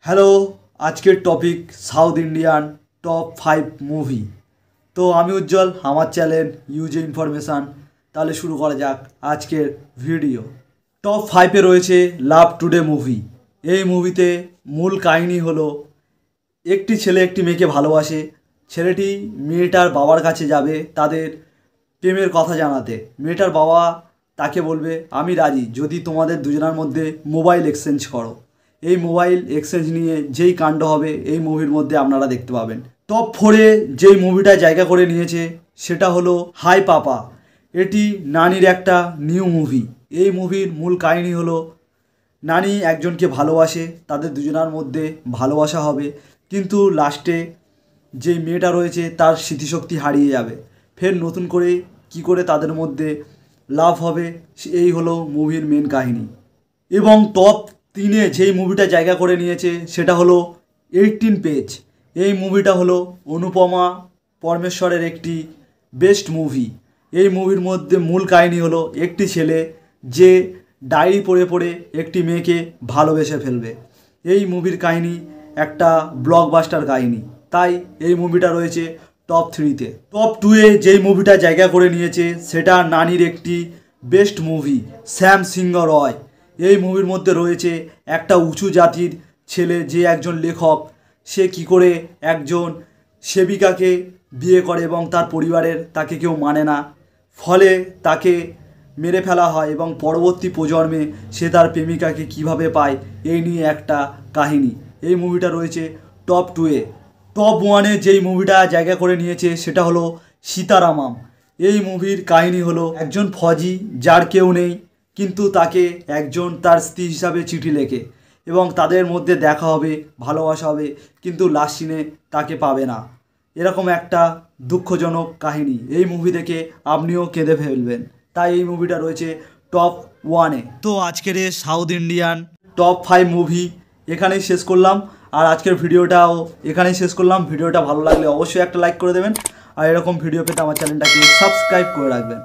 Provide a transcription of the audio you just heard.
Hello, আজকের topic south Indian top 5 movie. তো আমি উজ্জ্বল, আমার চ্যানেল ইউজে ইনফরমেশান। তাহলে শুরু করা যাক আজকের ভিডিও। টপ 5-এ রয়েছে লাভ টুডে মুভি। এই মুভিতে মূল কাহিনী হলো একটি ছেলে একটি মেয়েকে ভালোবাসে। ছেলেটি মেয়েটার বাবার কাছে যাবে তাদের প্রেমের কথা জানাতে। মেয়েটার বাবা তাকে বলবে, আমি রাজি যদি তোমাদের দুজনের মধ্যে মোবাইল এক্সচেঞ্জ করো। এই মোবাইল এক্সচেঞ্জ নিয়ে যেই কাণ্ড হবে এই মুভির মধ্যে আপনারা দেখতে পাবেন। টপ 4-এ যেই মুভিটা জায়গা করে নিয়েছে সেটা হলো হাই পাপা। এটি নানির একটা নিউ মুভি। এই মুভির মূল কাহিনী হলো নানি একজনকে ভালোবাসে, তাদের দুজনের মধ্যে ভালোবাসা হবে, কিন্তু লাস্টে যেই মেয়েটা রয়েছে তার স্মৃতিশক্তি হারিয়ে যাবে। ফের নতুন করে কি করে তাদের মধ্যে লাভ হবে, এই হলো মুভির মেন কাহিনী। এবং টপ 3-এ যেই মুভিটা জায়গা করে নিয়েছে সেটা হলো 18 পেজ। এই মুভিটা হলো অনুপমা পরমেশ্বরের একটি বেস্ট মুভি। এই মুভির মধ্যে মূল কাহিনী হলো একটি ছেলে যে ডায়েরি পড়ে পড়ে একটি মেয়েকে ভালোবেসে ফেলবে। এই মুভির কাহিনী একটা ব্লকবাস্টার কাহিনী, তাই এই মুভিটা রয়েছে টপ 3-তে। টপ 2-এ যেই মুভিটা জায়গা করে নিয়েছে সেটা নানির একটি বেস্ট মুভি, শ্যাম সিংহ রয়। এই মুভির মধ্যে রয়েছে একটা উঁচু জাতির ছেলে যে একজন লেখক, সে কি করে একজন সেবিকাকে বিয়ে করে এবং তার পরিবারের তাকে কেউ মানে না, ফলে তাকে মেরে ফেলা হয় এবং পরবর্তী প্রজন্মে সে তার প্রেমিকাকে কিভাবে পায় এই নিয়ে একটা কাহিনী। এই মুভিটা রয়েছে টপ 2-এ। টপ 1-এ যেই মুভিটা জায়গা করে নিয়েছে সেটা হলো সীতারামম। এই মুভির কাহিনী হলো একজন ফৌজি যার কেউ নেই, কিন্তু তাকে একজন তার স্ত্রী হিসাবে চিঠি লেখে এবং তাদের মধ্যে দেখা হবে, ভালোবাসা হবে, কিন্তু লাস্ট সিনে তাকে পাবে না। এরকম একটা দুঃখজনক কাহিনী। এই মুভি দেখে আপনিও কেঁদে ফেলবেন, তাই এই মুভিটা রয়েছে টপ 1-এ। তো আজকের এই সাউথ ইন্ডিয়ান টপ 5 মুভি এখানেই শেষ করলাম, আর আজকের ভিডিওটাও এখানেই শেষ করলাম। ভিডিওটা ভালো লাগলে অবশ্যই একটা লাইক করে দেবেন, আর এরকম ভিডিও পেতে আমার চ্যানেলটাকে সাবস্ক্রাইব করে রাখবেন।